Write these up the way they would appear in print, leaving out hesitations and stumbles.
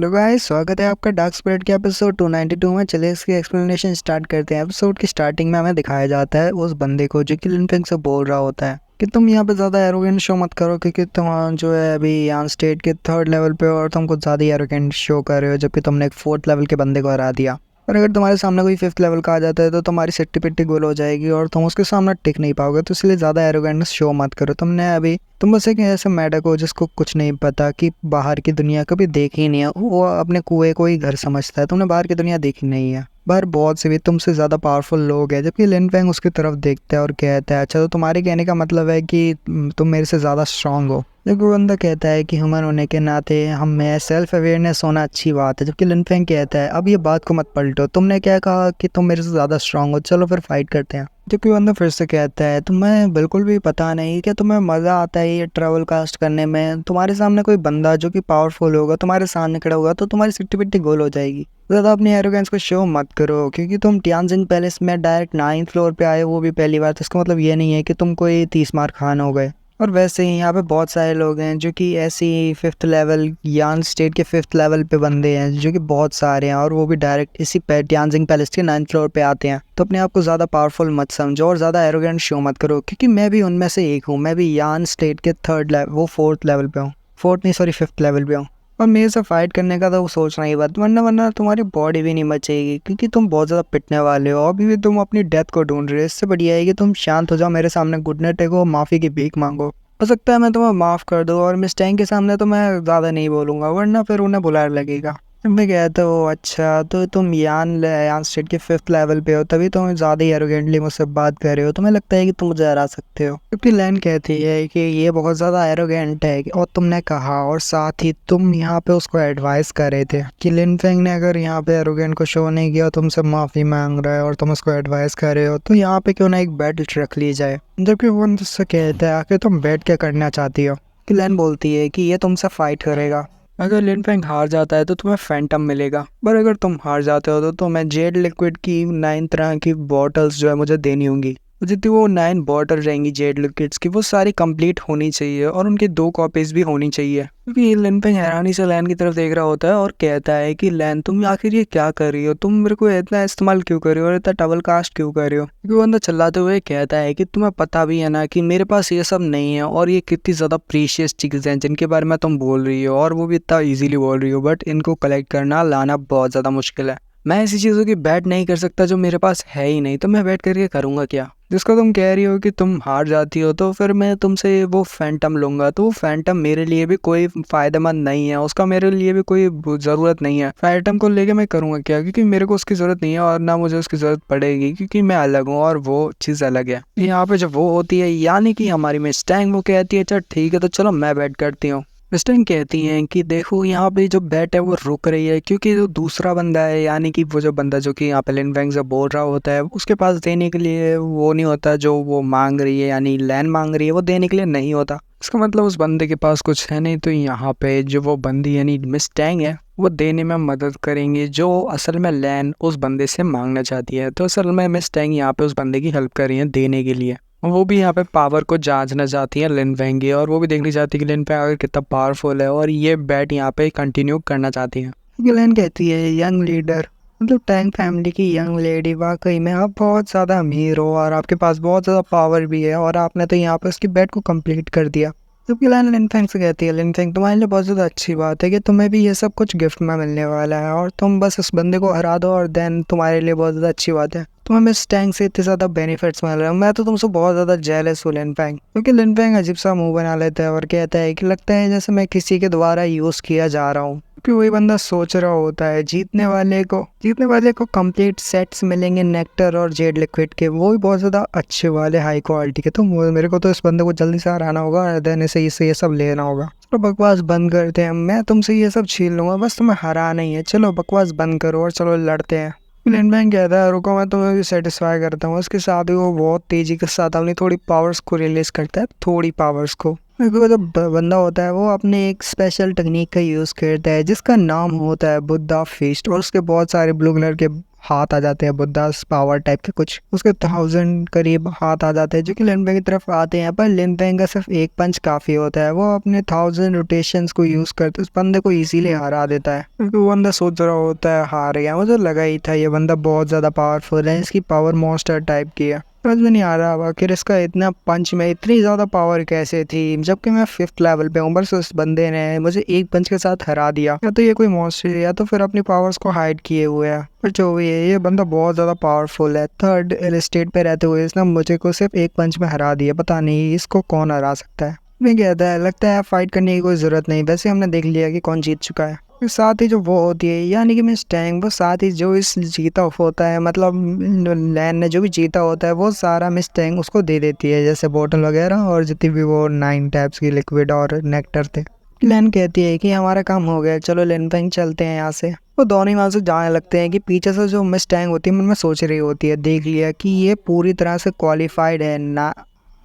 Hello guys, स्वागत है आपका डार्क स्पिरिट के एपिसोड 292 में। चलिए इसकी एक्सप्लेनेशन स्टार्ट करते हैं। एपिसोड की स्टार्टिंग में हमें दिखाया जाता है उस बंदे को जो कि लिनफेंग से बोल रहा होता है कि तुम यहाँ पे ज़्यादा एरोगेंट शो मत करो, क्योंकि तुम जो है अभी यहाँ स्टेट के 3rd लेवल पे हो और तुम कुछ ज़्यादा ही एरोगेंट शो कर रहे हो, जबकि तुमने एक 4th लेवल के बंदे को हरा दिया। और अगर तुम्हारे सामने कोई 5th लेवल का आ जाता है तो तुम्हारी सिट्टी पिट्टी गोल हो जाएगी और तुम उसके सामने टिक नहीं पाओगे। तो इसलिए ज़्यादा एरोगेंट शो मत करो। तुम बस एक ऐसे मेढक हो जिसको कुछ नहीं पता कि बाहर की दुनिया कभी देखी ही नहीं है। वो अपने कुएं को ही घर समझता है। तुमने बाहर की दुनिया देखी नहीं है। बाहर बहुत से भी तुमसे ज़्यादा पावरफुल लोग हैं। जबकि लिनफेंग उसकी तरफ देखता है और कहता है, अच्छा तो तुम्हारे कहने का मतलब है कि तुम मेरे से ज़्यादा स्ट्रांग हो। जबकि वो बंदा कहता है कि ह्यूमन होने के नाते हमें सेल्फ अवेयरनेस होना अच्छी बात है। जबकि लिनफेंग कहता है, अब ये बात को मत पलटो, तुमने क्या कहा कि तुम मेरे से ज़्यादा स्ट्रांग हो, चलो फिर फाइट करते हैं। जबकि बंदा फिर से कहता है, तुम्हें बिल्कुल भी पता नहीं क्या तुम्हें मज़ा आता है ये ट्रैवल कास्ट करने में। तुम्हारे सामने कोई बंदा जो कि पावरफुल होगा तुम्हारे सामने खड़ा होगा तो तुम्हारी सिट्टी पिट्टी गोल हो जाएगी। ज़्यादा अपनी एरोगेंस को शो मत करो, क्योंकि तुम टियानजिन पैलेस में डायरेक्ट 9th फ्लोर पे आए, वो भी पहली बार। तो इसका मतलब ये नहीं है कि तुम कोई 30 मार खान हो गए। और वैसे ही यहाँ पे बहुत सारे लोग हैं जो कि ऐसे ही 5th लेवल यान स्टेट के 5th लेवल पे बंदे हैं, जो कि बहुत सारे हैं, और वो भी डायरेक्ट इसी टियानजिन पैलेस के 9th फ्लोर पे आते हैं। तो अपने आप को ज़्यादा पावरफुल मत समझो और ज़्यादा एरोगेंट शो मत करो, क्योंकि मैं भी उनमें से एक हूँ। मैं भी यान स्टेट के 3rd लेवल, वो 4th लेवल पे हूँ। 4th नहीं, सॉरी 5th लेवल पे हूँ। और मेरे से फाइट करने का तो वो सोचना ही बात, वरना तुम्हारी बॉडी भी नहीं बचेगी, क्योंकि तुम बहुत ज़्यादा पिटने वाले हो। अभी भी तुम अपनी डेथ को ढूंढ रहे हो। इससे बढ़िया है कि तुम शांत हो जाओ, मेरे सामने घुटने टेको, माफ़ी की भीख मांगो। हो सकता है मैं तुम्हें माफ़ कर दूँ, और मिस टैंग के सामने तो मैं ज़्यादा नहीं बोलूँगा, वरना फिर उन्हें बुरा लगेगा। मैं कहता हूँ, अच्छा तो तुम यान स्टेट के 5th लेवल पे हो, तभी तुम ज़्यादा ही एरोगेंटली मुझसे बात कर रहे हो। तुम्हें लगता है कि तुम मुझे हरा सकते हो, क्योंकि लैन कहती है कि ये बहुत ज़्यादा एरोगेंट है। और तुमने कहा, और साथ ही तुम यहाँ पे उसको एडवाइस कर रहे थे कि लिनफेंग ने अगर यहाँ पे एरोगेंट को शो नहीं किया, तुमसे माफ़ी मांग रहा है और तुम उसको एडवाइस कर रहे हो, तो यहाँ पे क्यों ना एक बैटल रख ली जाए। जबकि वो उनसे कहता है, आखिर तुम बैठ क्या करना चाहती हो। कि लैन बोलती है कि ये तुमसे फाइट करेगा। अगर लिनफेंग हार जाता है तो तुम्हें फैंटम मिलेगा, पर अगर तुम हार जाते हो तो तुम्हें जेड लिक्विड की 9 तरह की बॉटल्स जो है मुझे देनी होंगी। जितनी वो 9 बॉटल रहेंगी जेड लिक्विड्स की, वो सारी कंप्लीट होनी चाहिए और उनकी 2 कॉपीज भी होनी चाहिए। क्योंकि लिनफेंग हैरानी से लैन की तरफ देख रहा होता है और कहता है कि लैन तुम आखिर ये क्या कर रही हो, तुम मेरे को इतना इस्तेमाल क्यों कर रही हो और इतना डबल कास्ट क्यों कर रही हो। क्योंकि वो बंदा चिल्लाते हुए कहता है कि तुम्हें पता भी है ना कि मेरे पास ये सब नहीं है, और ये कितनी ज़्यादा प्रीशियस चीज़ें हैं जिनके बारे में तुम बोल रही हो, और वो भी इतना ईजिली बोल रही हो, बट इनको कलेक्ट करना लाना बहुत ज़्यादा मुश्किल है। मैं ऐसी चीज़ों की बैट नहीं कर सकता जो मेरे पास है ही नहीं, तो मैं बैट करके करूँगा क्या। जिसको तुम कह रही हो कि तुम हार जाती हो तो फिर मैं तुमसे वो फैंटम लूँगा, तो वो फैंटम मेरे लिए भी कोई फ़ायदेमंद नहीं है, उसका मेरे लिए भी कोई ज़रूरत नहीं है। फैंटम को लेके मैं करूँगा क्या, क्योंकि मेरे को उसकी ज़रूरत नहीं है और ना मुझे उसकी ज़रूरत पड़ेगी, क्योंकि मैं अलग हूँ और वो चीज़ अलग है। यहाँ पे जब वो होती है, यानी कि हमारी मिस टैंग, वो कहती है, चल ठीक है तो चलो मैं बैट करती हूँ। मिस्टर कहती हैं कि देखो यहाँ पे जो बैट है वो रुक रही है, क्योंकि जो दूसरा बंदा है, यानी कि वो जो बंदा जो कि यहाँ पे लिनफेंग से बोल रहा होता है, उसके पास देने के लिए वो नहीं होता जो वो मांग रही है, यानी लैन मांग रही है, वो देने के लिए नहीं होता। इसका मतलब उस बंदे के पास कुछ है नहीं। तो यहाँ पे जो वो बंदी यानी मिस टैंग है, वो देने में मदद करेंगे, जो असल में लैन उस बंदे से मांगना चाहती है। तो असल में मिस टैंग यहाँ पे उस बंदे की हेल्प कर रही है देने के लिए। वो भी यहाँ पे पावर को जांचना चाहती है लिनफेंग की, और वो भी देखनी चाहती है कि लिनफेंग अगर कितना पावरफुल है, और ये बैट यहाँ पे कंटिन्यू करना चाहती है। लिन कहती है, यंग लीडर मतलब टैंग फैमिली की यंग लेडी, वाकई में आप बहुत ज़्यादा अमीर हो और आपके पास बहुत ज़्यादा पावर भी है, और आपने तो यहाँ पे उसकी बैट को कंप्लीट कर दिया। जबकि लैन लिनफेंग से कहती है, लिनफेंग तुम्हारे लिए बहुत ज़्यादा अच्छी बात है कि तुम्हें भी ये सब कुछ गिफ्ट में मिलने वाला है, और तुम बस इस बंदे को हरा दो और देन तुम्हारे लिए बहुत ज़्यादा अच्छी बात है। तुम्हें मिस टैंग से इतने ज़्यादा बेनिफिट्स मिल रहे हैं। मैं तो तुमसे बहुत ज़्यादा जेलस हूँ लिनफेंग। क्योंकि लिनफेंग अजीब सा मुंह बना लेता है और कहता है कि लगता है जैसे मैं किसी के द्वारा यूज़ किया जा रहा हूँ। क्योंकि वही बंदा सोच रहा होता है जीतने वाले को कंप्लीट सेट्स मिलेंगे नेक्टर और जेड लिक्विड के, वो भी बहुत ज़्यादा अच्छे वाले हाई क्वालिटी के। तो मेरे को तो इस बंदे को जल्दी से हराना होगा, देन इसे ये सब लेना होगा। तो बकवास बंद करते हैं, मैं तुमसे ये सब छीन लूँगा, बस तुम्हें हराना ही है। चलो बकवास बंद करो और चलो लड़ते हैं। लिनफेंग कहता है, रुको मैं तुम्हें भी सेटिस्फाई करता हूँ। उसके साथ ही वो बहुत तेज़ी के साथ अपनी थोड़ी पावर्स को रिलीज करता है, थोड़ी पावर्स को। क्योंकि जो बंदा होता है वो अपने एक स्पेशल टेक्निक का यूज़ करता है जिसका नाम होता है बुद्धा फीस्ट, और उसके बहुत सारे ब्लू कलर के हाथ आ जाते हैं बुद्धास पावर टाइप के कुछ, उसके 1000 करीब हाथ आ जाते हैं जो कि लिन फेंग की तरफ आते हैं। पर लिन फेंग का सिर्फ एक पंच काफी होता है, वो अपने 1000 रोटेशंस को यूज करते उस बंदे को इजीली हरा देता है, क्योंकि वो बंदा सोच रहा होता है हार गया। मुझे लगा ही था ये बंदा बहुत ज्यादा पावरफुल है, इसकी पावर मॉन्स्टर टाइप की है। समझ में नहीं आ रहा आखिर इसका इतना पंच में इतनी ज़्यादा पावर कैसे थी, जबकि मैं 5th लेवल पे हूँ। बस उस बंदे ने मुझे एक पंच के साथ हरा दिया। या तो ये कोई मॉन्स्टर है या तो फिर अपनी पावर्स को हाइड किए हुए है, पर जो भी है ये बंदा बहुत ज़्यादा पावरफुल है। 3rd स्टेट पे रहते हुए इसने मुझे को सिर्फ एक पंच में हरा दिया। पता नहीं इसको कौन हरा सकता है। मैं कहता है लगता है फाइट करने की कोई ज़रूरत नहीं, वैसे हमने देख लिया कि कौन जीत चुका है। साथ ही जो वो होती है यानी कि मिस टैंग, वो साथ ही जो इस जीता होता है, मतलब लैन ने जो भी जीता होता है वो सारा मिस टैंग उसको दे देती है, जैसे बोतल वगैरह और जितनी भी वो 9 टाइप्स की लिक्विड और नेक्टर थे। लैन कहती है कि हमारा काम हो गया, चलो लिन फेंग चलते हैं यहाँ से। वो दोनों ही वहाँ से जाने लगते हैं कि पीछे से जो मिस टैंग होती है मन में सोच रही होती है, देख लिया कि ये पूरी तरह से क्वालिफाइड है ना।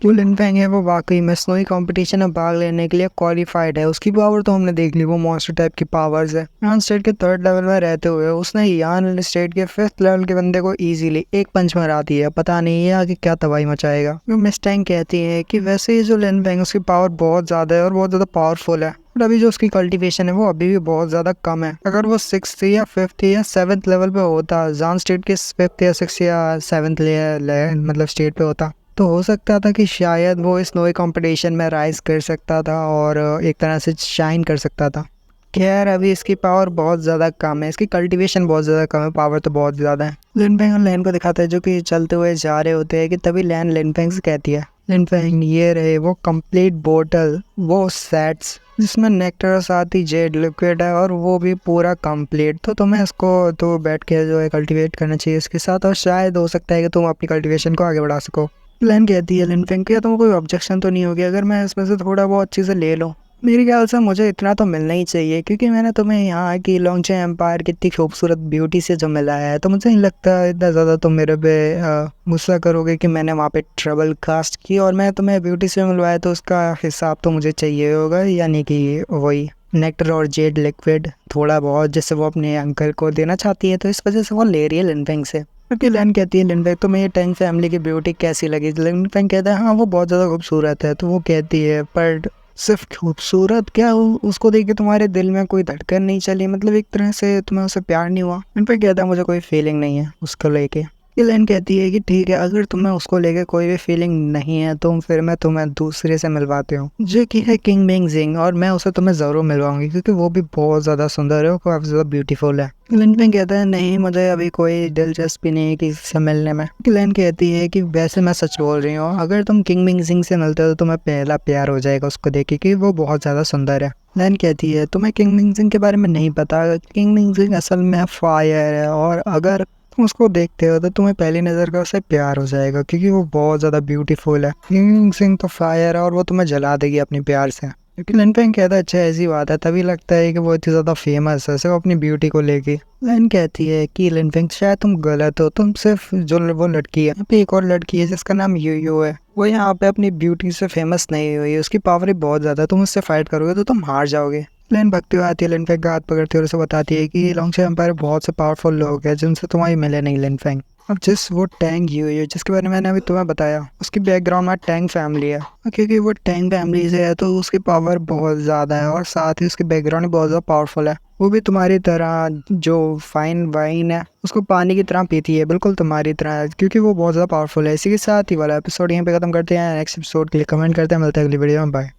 जो लिन फेंग है वो वाकई में स्नोई कंपटीशन में भाग लेने के लिए क्वालिफाइड है। उसकी पावर तो हमने देख ली, वो मॉन्स्टर टाइप की पावर्स है। यान स्टेट के 3rd लेवल में रहते हुए उसने यान स्टेट के 5th लेवल के बंदे को इजीली एक पंच में हरा दी है। पता नहीं ये आगे क्या तबाही मचाएगा। मिस टैंग कहती है कि वैसे ही जो लिन फेंग उसकी पावर बहुत ज़्यादा है और बहुत ज़्यादा पावरफुल है, और अभी जो उसकी कल्टीवेशन है वो अभी भी बहुत ज़्यादा कम है। अगर वो 6th या 5th या 7th लेवल पे होता, जान स्टेट के 5th या 6th या 7th मतलब स्टेट पे होता, तो हो सकता था कि शायद वो इस नोए कंपटीशन में राइज कर सकता था और एक तरह से शाइन कर सकता था। खैर अभी इसकी पावर बहुत ज़्यादा कम है, इसकी कल्टीवेशन बहुत ज़्यादा कम है, पावर तो बहुत ज़्यादा है। लिन फेंग और लैन को दिखाता है जो कि चलते हुए जा रहे होते हैं कि तभी लैन लिन फेंग से कहती है, लिन फेंग ये रहे वो कंप्लीट बोतल, वो सेट्स जिसमें नेक्टर और साथ ही जेड लिक्विड है और वो भी पूरा कंप्लीट। तो तुम्हें इसको तो बैठ के जो है कल्टीवेट करना चाहिए इसके साथ, और शायद हो सकता है कि तुम अपनी कल्टीवेशन को आगे बढ़ा सको। लैन कहती है लिन फेंग क्या तुमको कोई ऑब्जेक्शन तो नहीं होगी अगर मैं इसमें से थोड़ा बहुत चीज़ें ले लूँ? मेरे ख्याल से मुझे इतना तो मिलना ही चाहिए, क्योंकि मैंने तुम्हें यहाँ की लॉन्गचे एम्पायर की इतनी खूबसूरत ब्यूटी से जो मिला है, तो मुझे नहीं लगता इतना ज़्यादा तुम मेरे पे गुस्सा करोगे कि मैंने वहाँ पे ट्रबल कास्ट की और मैं तुम्हें ब्यूटी से मिलवाया, तो उसका हिसाब तो मुझे चाहिए होगा। यानी कि वही नेक्टर और जेड लिक्विड थोड़ा बहुत जैसे वो अपने अंकल को देना चाहती है, तो इस वजह से वो ले रही है लिन फेंग से। क्योंकि लैन कहती है लिन फेंग तुम्हें ये टैंग फैमिली की ब्यूटी कैसी लगी? लिन फेंग कहता है हाँ वो बहुत ज़्यादा खूबसूरत है। तो वो कहती है पर सिर्फ खूबसूरत क्या, उसको देख के तुम्हारे दिल में कोई धड़कन नहीं चली, मतलब एक तरह से तुम्हें उससे प्यार नहीं हुआ? लिन फेंग कहता है मुझे कोई फीलिंग नहीं है उसको लेके। ये लैन कहती है कि ठीक है अगर तुम्हें उसको लेके कोई भी फीलिंग नहीं है तो फिर मैं तुम्हें दूसरे से मिलवाती हूँ जो कि है किंग मिंग जिंग, और मैं उसे तुम्हें ज़रूर मिलवाऊंगी क्योंकि वो भी बहुत ज़्यादा सुंदर है और काफ़ी ज़्यादा ब्यूटीफुल है। लिन फेंग कहता है नहीं मुझे अभी कोई दिलचस्पी नहीं है किसी से मिलने में। लैन कहती है कि वैसे मैं सच बोल रही हूँ, अगर तुम किंग मिंग जिंग से मिलते हो तो तुम्हें पहला प्यार हो जाएगा उसको देख के कि वो बहुत ज़्यादा सुंदर है। लैन कहती है तुम्हें किंग मिंग जिंग के बारे में नहीं पता, किंग मिंग जिंग असल में फायर है और अगर तुम उसको देखते हो तो तुम्हें पहली नज़र का उससे प्यार हो जाएगा क्योंकि वो बहुत ज़्यादा ब्यूटीफुल है। किंग सिंह तो फायर है और वो तुम्हें जला देगी अपने प्यार से। क्योंकि लिन फेंग कहता है अच्छा ऐसी बात है, तभी लगता है कि वो इतनी ज़्यादा फेमस है सिर्फ अपनी ब्यूटी को लेके। लैन कहती है कि लिन फेंग शायद तुम गलत हो, तुम सिर्फ जो वो लड़की है, यहाँ पे एक और लड़की है जिसका नाम यूयो है, वो यहाँ पे अपनी ब्यूटी से फेमस नहीं हुई, उसकी पावर ही बहुत ज़्यादा है, तुम उससे फाइट करोगे तो तुम हार जाओगे। लैन भगती हुई आती है लिन फेंग का हाथ पकड़ती है और उसे बताती है कि लॉन्गचे एम्पायर बहुत से पावरफुल लोग हैं जिनसे तुम्हारी मिले नहीं लिन फेंग। अब जिस वो टैंग यूयो जिसके बारे में मैंने अभी तुम्हें बताया उसकी बैकग्राउंड में टैंग फैमिली है, क्योंकि वो टैंग फैमिली से है तो उसकी पावर बहुत ज़्यादा है और साथ ही उसकी बैकग्राउंड बहुत ज़्यादा पावरफुल है। वो भी तुम्हारी तरह जो फाइन वाइन है उसको पानी की तरह पीती है, बिल्कुल तुम्हारी तरह, क्योंकि वो बहुत ज़्यादा पावरफुल है। इसी के साथ ही वाला एपिसोड यहीं पे खत्म करते हैं। नेक्स्ट एपिसोड के लिए कमेंट करते हैं, मिलते हैं अगली वीडियो में, बाय।